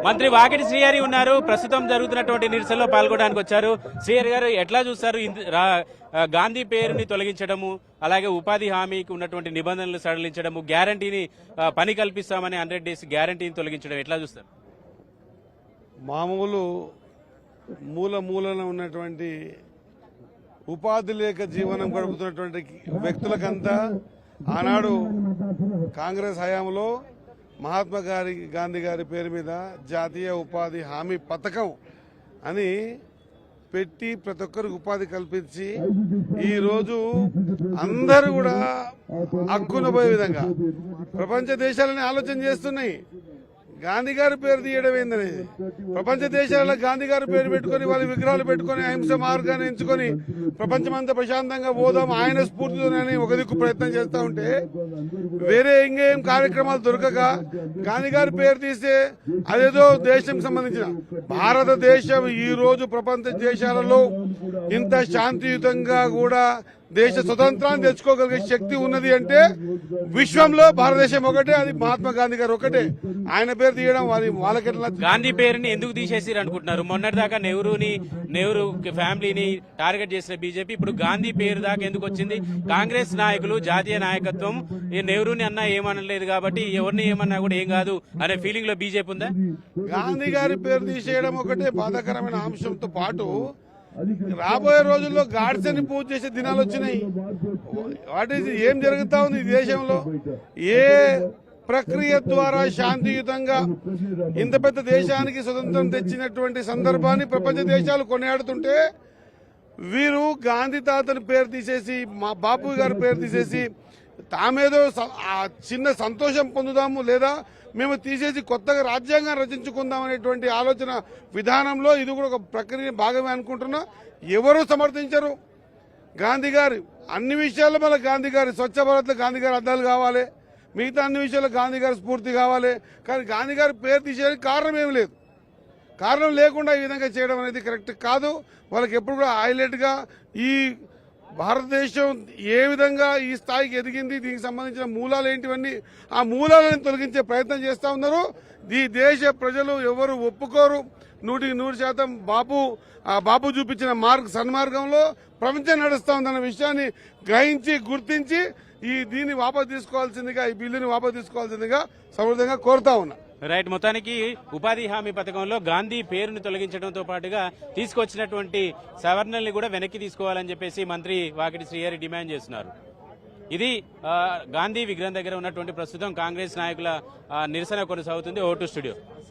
మంత్రి వాకిటి శ్రీహరి ఉన్నారు. ప్రస్తుతం జరుగుతున్నటువంటి నిరసనలో పాల్గొనడానికి వచ్చారు. శ్రీహరి గారు ఎట్లా చూస్తారు? గాంధీ పేరుని తొలగించడము, అలాగే ఉపాధి హామీకి ఉన్నటువంటి నిబంధనలు సడలించడము, గ్యారంటీని పని కల్పిస్తామని 100 డేస్ గ్యారంటీని తొలగించడం ఎట్లా చూస్తారు? మామూలు మూలన ఉన్నటువంటి ఉపాధి లేక జీవనం గడుపుతున్నటువంటి వ్యక్తులకంతా ఆనాడు కాంగ్రెస్ హయాంలో మహాత్మా గాంధీ గారి పేరు మీద జాతీయ ఉపాధి హామీ పథకం అని పెట్టి ప్రతి ఒక్కరికి ఉపాధి కల్పించి ఈరోజు అందరూ కూడా హక్కున పోయే విధంగా ప్రపంచ దేశాలని ఆలోచన చేస్తున్నాయి. గాంధీ గారి పేరు తీయడం ఏందనేది ప్రపంచ దేశాలలో గాంధీ గారి పేరు పెట్టుకుని వాళ్ళ విగ్రహాలు పెట్టుకుని అహింస మార్గాన్ని ఎంచుకొని ప్రపంచమంతా ప్రశాంతంగా పోదాం ఆయన స్ఫూర్తితోనని ఒక దిక్కు ప్రయత్నం చేస్తూ ఉంటే వేరే ఇంకేం కార్యక్రమాలు దొరకక గాంధీ గారి పేరు తీస్తే అదేదో దేశం సంబంధించిన భారతదేశం ఈ రోజు ప్రపంచ దేశాలలో ఇంత శాంతియుతంగా కూడా దేశ స్వతంత్రాన్ని తెచ్చుకోగలిగే శక్తి ఉన్నది అంటే విశ్వంలో భారతదేశం ఒకటే, అది మహాత్మా గాంధీ గారు ఒకటే. ఆయన పేరు తీయడం వాళ్ళకెట్లా? గాంధీ పేరుని ఎందుకు తీసేసి అనుకుంటున్నారు? మొన్నటిదాకా నెహ్రూ ఫ్యామిలీని టార్గెట్ చేసిన బీజేపీ ఇప్పుడు గాంధీ పేరు దాకా ఎందుకు వచ్చింది? కాంగ్రెస్ నాయకులు, జాతీయ నాయకత్వం నెహ్రూని అన్నా ఏమనలేదు కాబట్టి ఎవరిని ఏమన్నా కూడా ఏం కాదు అనే ఫీలింగ్ లో బీజేపీ ఉందా? గాంధీ గారి పేరు తీసేయడం ఒకటే బాధాకరమైన అంశంతో పాటు రాబోయే రోజుల్లో గాడ్సేని పూజ చేసే దినాలు వచ్చినాయి. వాటి ఏం జరుగుతా ఉంది ఈ దేశంలో? ఏ ప్రక్రియ ద్వారా శాంతియుతంగా ఇంత పెద్ద దేశానికి స్వతంత్రం తెచ్చినటువంటి సందర్భాన్ని ప్రపంచ దేశాలు కొనియాడుతుంటే వీరు గాంధీ తాతని పేరు తీసేసి మా బాపు గారి పేరు తీసేసి తామేదో చిన్న సంతోషం పొందుదాము లేదా మేము తీసేసి కొత్తగా రాజ్యాంగం రచించుకుందాం అనేటువంటి ఆలోచన విధానంలో ఇది కూడా ఒక ప్రక్రియ భాగమే అనుకుంటున్నా. ఎవరు సమర్థించరు గాంధీ గారి అన్ని విషయాల్లో. మళ్ళీ గాంధీ గారి స్వచ్ఛ భారత్లో గాంధీ గారి అద్దాలు కావాలి, మిగతా అన్ని విషయాల్లో గాంధీ గారి స్ఫూర్తి కావాలి. కానీ గాంధీ గారి పేరు తీసేయడానికి కారణం ఏమి లేదు. కారణం లేకుండా ఈ విధంగా చేయడం అనేది కరెక్ట్ కాదు. వాళ్ళకి ఎప్పుడు కూడా హైలైట్గా ఈ భారతదేశం ఏ విధంగా ఈ స్థాయికి ఎదిగింది, దీనికి సంబంధించిన మూలాలు ఏంటివన్నీ ఆ మూలాలను తొలగించే ప్రయత్నం చేస్తూ ఉన్నారు. ఈ దేశ ప్రజలు ఎవరు ఒప్పుకోరు. 100% బాపు చూపించిన సన్మార్గంలో ప్రపంచం నడుస్తూ ఉందన్న విషయాన్ని గ్రహించి గుర్తించి దీన్ని వాపసు తీసుకోవాల్సిందిగా, ఈ బిల్లుని వాపసు తీసుకోవాల్సిందిగా సమర్థంగా కోరుతా ఉన్నా. రైట్. మొత్తానికి ఉపాధి హామీ పథకంలో గాంధీ పేరును తొలగించడంతో పాటుగా తీసుకొచ్చినటువంటి సవరణల్ని కూడా వెనక్కి తీసుకోవాలని చెప్పేసి మంత్రి వాకిటి శ్రీహరి డిమాండ్ చేస్తున్నారు. ఇది గాంధీ విగ్రహం దగ్గర ఉన్నటువంటి ప్రస్తుతం కాంగ్రెస్ నాయకుల నిరసన కొనసాగుతుంది. Vote studio.